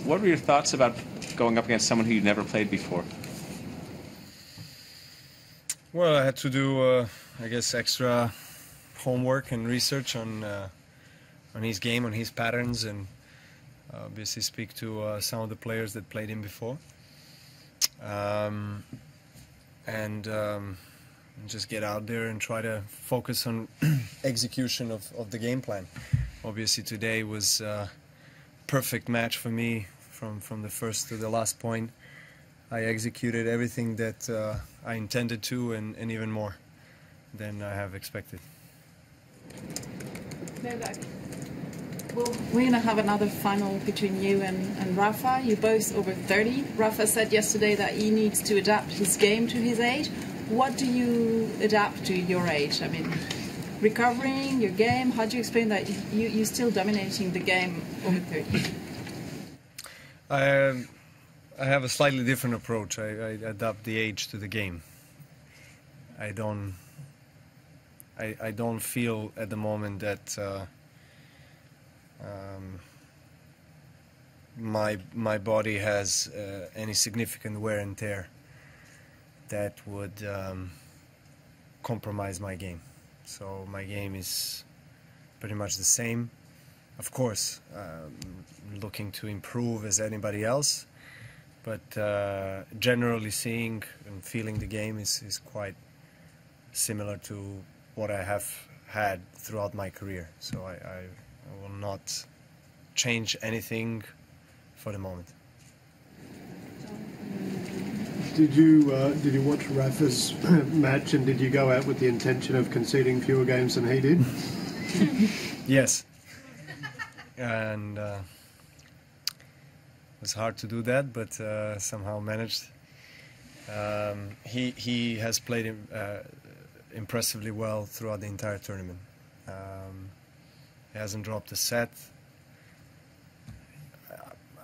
What were your thoughts about going up against someone who you'd never played before? Well, I had to do, I guess, extra homework and research on his game, on his patterns, and obviously speak to some of the players that played him before, and just get out there and try to focus on execution of the game plan. Obviously, today was a perfect match for me from the first to the last point. I executed everything that I intended to, and even more than I have expected. Novak, well, we're going to have another final between you and Rafa. You're both over 30. Rafa said yesterday that he needs to adapt his game to his age. What do you adapt to your age? I mean, recovering your game, how do you explain that you're still dominating the game over 30? I have a slightly different approach. I adapt the age to the game. I don't feel at the moment that my body has any significant wear and tear that would compromise my game. So my game is pretty much the same. Of course, looking to improve as anybody else, but generally seeing and feeling the game is quite similar to what I have had throughout my career. So I will not change anything for the moment. Did you watch Rafa's match, and did you go out with the intention of conceding fewer games than he did? Yes. And it was hard to do that, but somehow managed. He has played impressively well throughout the entire tournament. He hasn't dropped a set.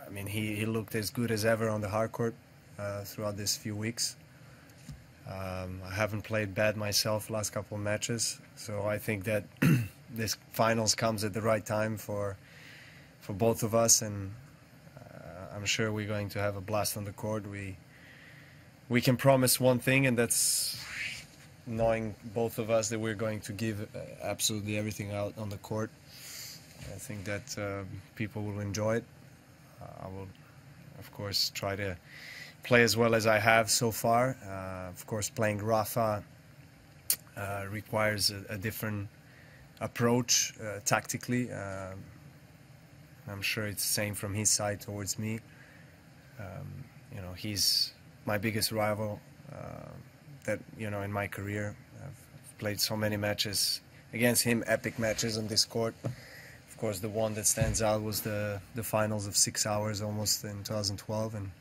I mean, he looked as good as ever on the hard court throughout these few weeks. I haven't played bad myself last couple of matches, so I think that this finals comes at the right time for both of us, and I'm sure we're going to have a blast on the court. We can promise one thing, and that's knowing both of us that we're going to give absolutely everything out on the court. I think that people will enjoy it. I will, of course, try to play as well as I have so far. Of course, playing Rafa requires a different approach tactically. I'm sure it's the same from his side towards me. You know, he's my biggest rival that, you know, in my career. I've played so many matches against him, epic matches on this court. Of course, the one that stands out was the finals of 6 hours almost in 2012, and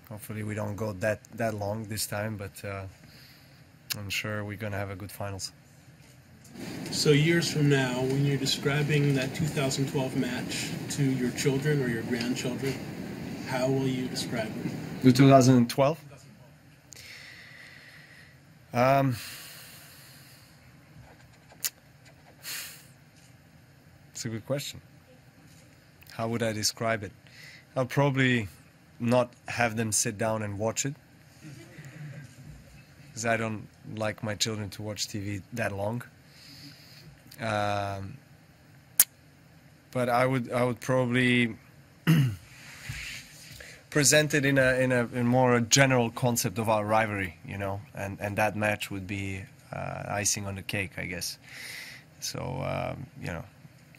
hopefully we don't go that long this time, but I'm sure we're going to have a good finals. So years from now, when you're describing that 2012 match to your children or your grandchildren, how will you describe it? The 2012? It's a good question. How would I describe it? I'll probably not have them sit down and watch it, because I don't like my children to watch TV that long. But I would probably present it in a more general concept of our rivalry, you know, and that match would be icing on the cake, I guess. So you know,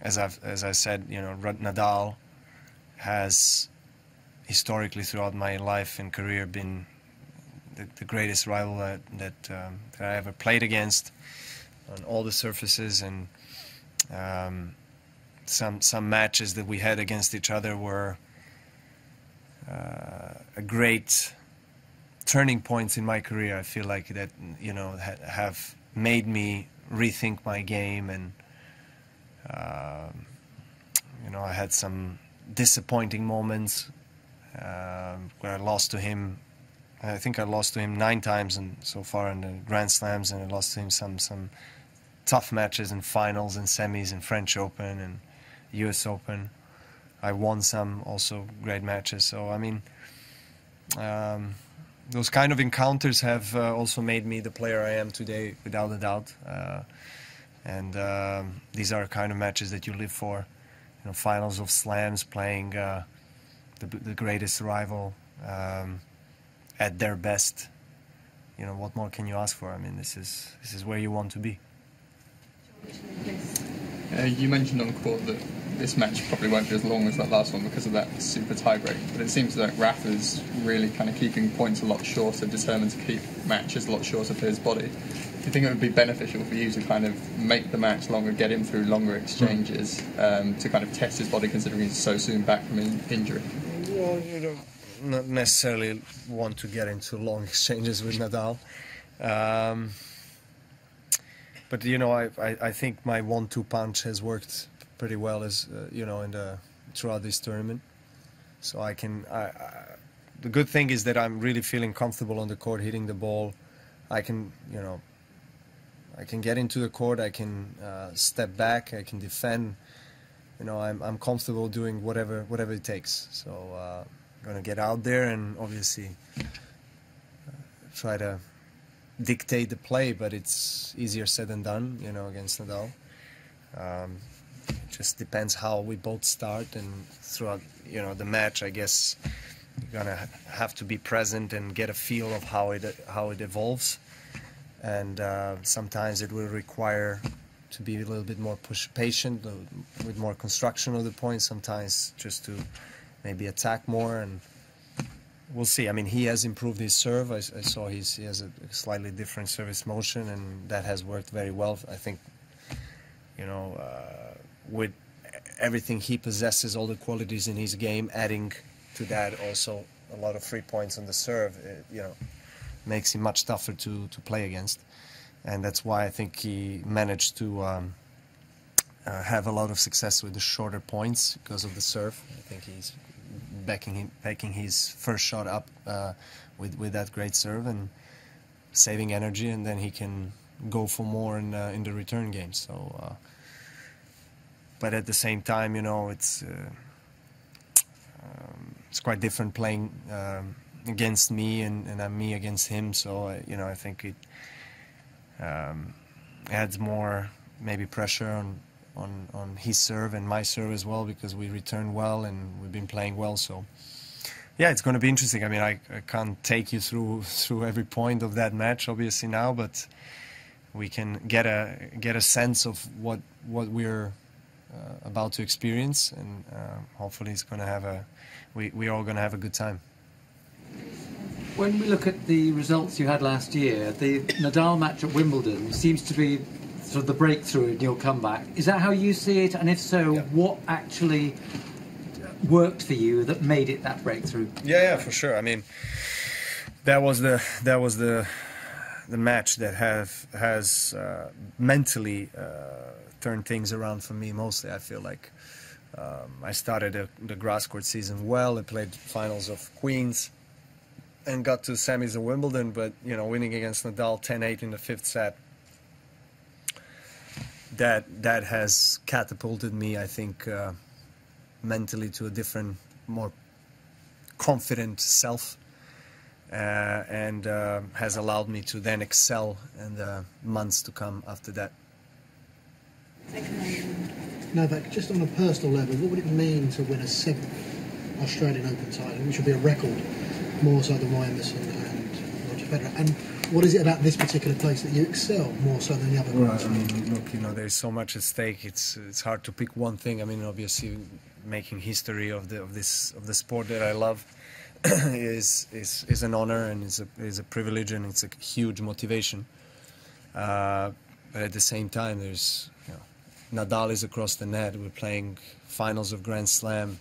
as I said, you know, Nadal has historically throughout my life and career been the greatest rival that I ever played against on all the surfaces, and some matches that we had against each other were a great turning points in my career. I feel like that, you know, have made me rethink my game, and you know, I had some disappointing moments where I lost to him. I think I lost to him 9 times so far in the Grand Slams, and I lost to him some tough matches in finals and semis and French Open and US Open. I won some also great matches. So I mean, those kind of encounters have also made me the player I am today, without a doubt. And these are kind of matches that you live for. You know, finals of slams, playing the greatest rival at their best. You know, what more can you ask for? I mean, this is where you want to be. You mentioned on the court that this match probably won't be as long as that last one because of that super tiebreak, but it seems that Rafa's really kind of keeping points a lot shorter, determined to keep matches a lot shorter for his body. Do you think it would be beneficial for you to kind of make the match longer, get him through longer exchanges, to kind of test his body, considering he's so soon back from injury? Well, you don't not necessarily want to get into long exchanges with Nadal. But you know, I think my 1-2 punch has worked pretty well as you know, throughout this tournament. So I can. The good thing is that I'm really feeling comfortable on the court, hitting the ball. I can, you know, I can get into the court. I can step back. I can defend. You know, I'm comfortable doing whatever it takes. So I'm gonna get out there and obviously try to dictate the play, but it's easier said than done, you know, against Nadal. It just depends how we both start, and throughout, you know, the match, I guess you're gonna have to be present and get a feel of how it evolves. And sometimes it will require to be a little bit more patient, with more construction of the point. Sometimes just to maybe attack more, and we'll see. I mean, he has improved his serve. I saw he has a slightly different service motion, and that has worked very well. I think, you know, with everything he possesses, all the qualities in his game, adding to that also a lot of free points on the serve, you know, makes him much tougher to play against. And that's why I think he managed to have a lot of success with the shorter points because of the serve. I think he's backing his first shot up with that great serve and saving energy, and then he can go for more in the return game. So, but at the same time, you know, it's quite different playing against me and me against him. So, you know, I think it adds more maybe pressure on his serve and my serve as well, because we return well and we've been playing well. So yeah, it's going to be interesting. I mean, I can't take you through every point of that match obviously now, but we can get a sense of what we're about to experience, and hopefully it's going to have we're all going to have a good time. When we look at the results you had last year, the Nadal match at Wimbledon seems to be sort of the breakthrough in your comeback. Is that how you see it? And if so, what actually worked for you that made it that breakthrough? Yeah, for sure. I mean, that was the match that has mentally turned things around for me mostly. I feel like I started the grass court season well. I played finals of Queens and got to semis of Wimbledon, but you know, winning against Nadal 10-8 in the fifth set, that has catapulted me, I think, mentally to a different, more confident self, and has allowed me to then excel in the months to come after that. Novak, just on a personal level, what would it mean to win a 7th Australian Open title, which would be a record, more so than Roy Emerson and Roger Federer? And what is it about this particular place that you excel more so than the other? Right. I mean, look, you know, there's so much at stake. It's hard to pick one thing. I mean, obviously, making history of the sport that I love is an honor, and is a privilege, and it's a huge motivation. But at the same time, there's, you know, Nadal is across the net. We're playing finals of Grand Slam.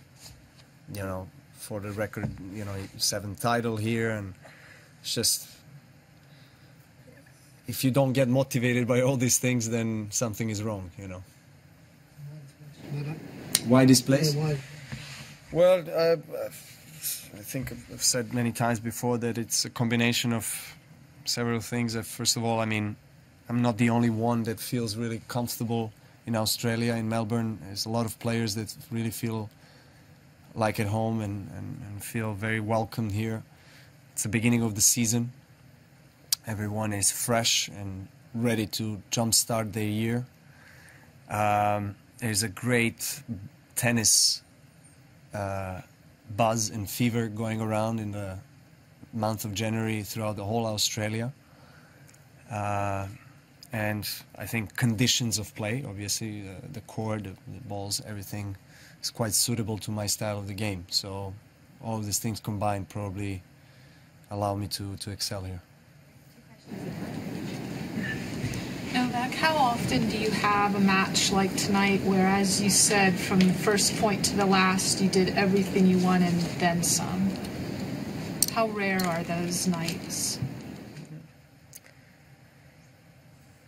You know, for the record, you know, 7th title here, and it's just, if you don't get motivated by all these things, then something is wrong, you know. Why this place? Well, I think I've said many times before that it's a combination of several things. First of all, I mean, I'm not the only one that feels really comfortable in Australia, in Melbourne. There's a lot of players that really feel like at home and feel very welcomed here. It's the beginning of the season. Everyone is fresh and ready to jumpstart their year. There's a great tennis buzz and fever going around in the month of January throughout the whole Australia. And I think conditions of play, obviously, the court, the balls, everything is quite suitable to my style of the game. So all of these things combined probably allow me to excel here. Novak, how often do you have a match like tonight where, as you said, from the first point to the last, you did everything you wanted and then some? How rare are those nights?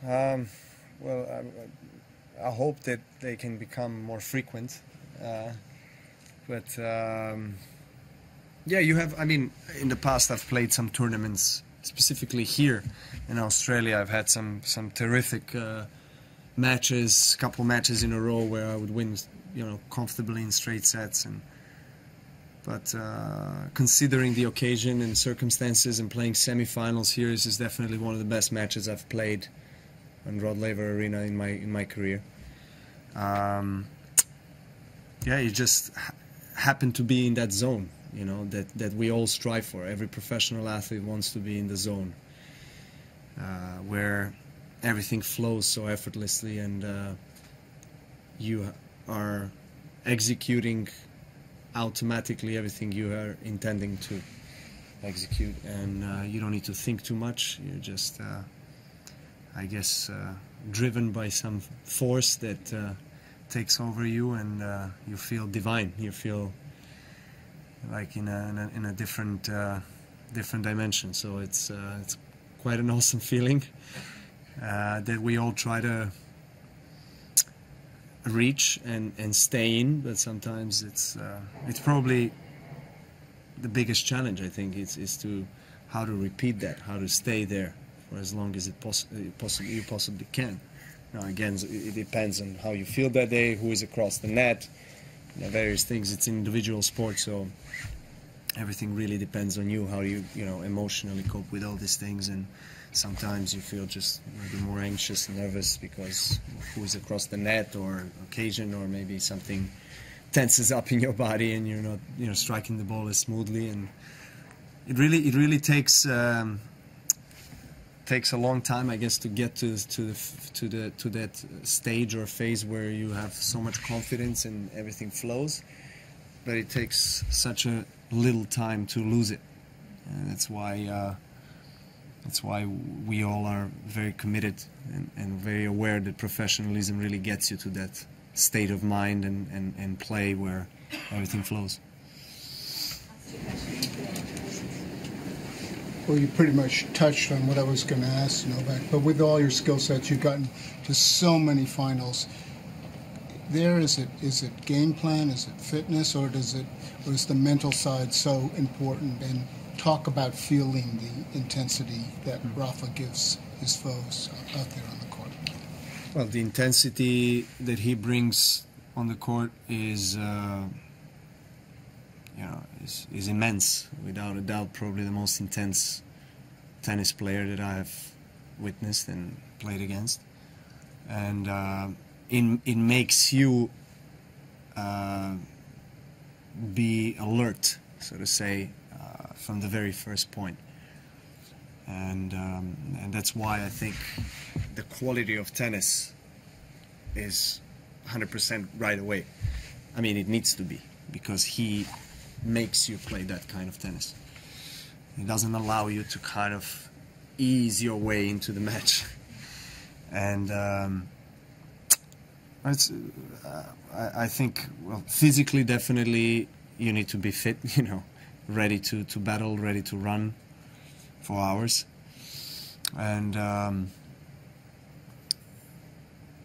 Well, I hope that they can become more frequent. But yeah, you have, I mean, in the past I've played some tournaments, specifically here in Australia. I've had some terrific matches, couple matches in a row where I would win, you know, comfortably in straight sets. But considering the occasion and circumstances and playing semifinals here, this is definitely one of the best matches I've played in Rod Laver Arena in my career. Yeah, you just happen to be in that zone, you know, that we all strive for. Every professional athlete wants to be in the zone where everything flows so effortlessly and you are executing automatically everything you are intending to execute, and you don't need to think too much. You're just I guess driven by some force that takes over you, and you feel divine. You feel like in a different different dimension. So it's quite an awesome feeling that we all try to reach and stay in, but sometimes it's probably the biggest challenge, I think, is to how to repeat that, how to stay there for as long as you possibly can. Now, again, it depends on how you feel that day, who is across the net, various things. It's an individual sport, so everything really depends on you, how you emotionally cope with all these things. And sometimes you feel just maybe more anxious and nervous because who is across the net, or occasion, or maybe something tenses up in your body and you're not striking the ball as smoothly. And it really takes a long time, I guess, to get to that stage or phase where you have so much confidence and everything flows. But it takes such a little time to lose it, and that's why we all are very committed and very aware that professionalism really gets you to that state of mind and play where everything flows. Well, you pretty much touched on what I was going to ask, Novak, but with all your skill sets, you've gotten to so many finals. Is it game plan, is it fitness, or is the mental side so important? And talk about feeling the intensity that Rafa gives his foes out there on the court. Well, the intensity that he brings on the court is immense, without a doubt. Probably the most intense tennis player that I have witnessed and played against, and it makes you be alert, so to say, from the very first point. And that's why I think the quality of tennis is 100% right away. I mean, it needs to be, because he makes you play that kind of tennis. It doesn't allow you to kind of ease your way into the match. And I think, well, physically, definitely, you need to be fit, ready to battle, ready to run for hours. And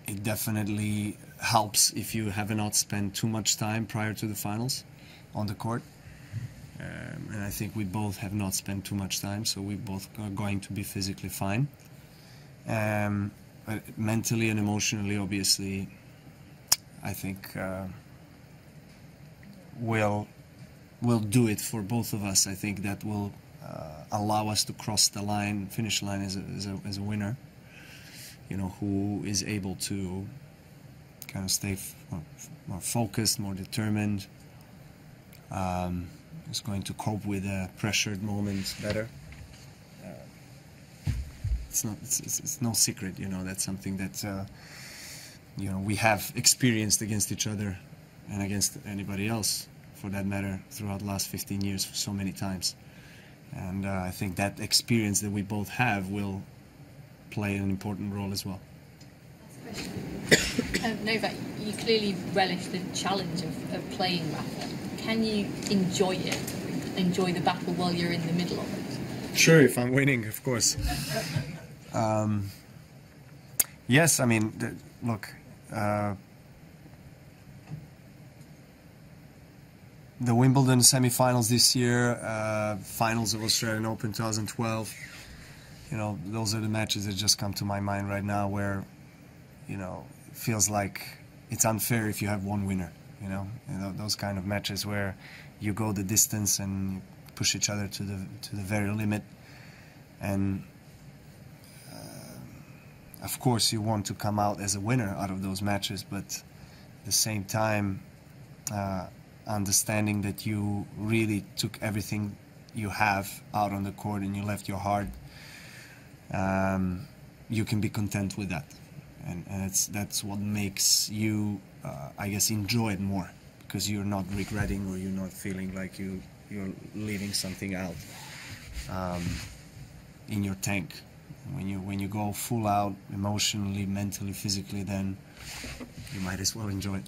it definitely helps if you have not spent too much time prior to the finals on the court. And I think we both have not spent too much time, so we both are going to be physically fine. But mentally and emotionally, obviously, I think will do it for both of us. I think that will allow us to cross the finish line as a winner. You know, who is able to kind of stay more focused, more determined. Is going to cope with pressured moments better. It's no secret, you know. That's something that you know, we have experienced against each other and against anybody else, for that matter, throughout the last 15 years, so many times. And I think that experience that we both have will play an important role as well. Novak, you clearly relish the challenge of playing Rafa. Can you enjoy it, enjoy the battle while you're in the middle of it? Sure, if I'm winning, of course. Yes, I mean, look, the Wimbledon semi-finals this year, finals of Australian Open 2012, you know, those are the matches that just come to my mind right now, where, you know, it feels like it's unfair if you have one winner, you know, those kind of matches where you go the distance and you push each other to the very limit. And of course you want to come out as a winner out of those matches, but at the same time understanding that you really took everything you have out on the court and you left your heart, you can be content with that. And that's what makes you, I guess, enjoy it more, because you're not regretting or you're not feeling like you're leaving something out in your tank. When you go full out, emotionally, mentally, physically, then you might as well enjoy it.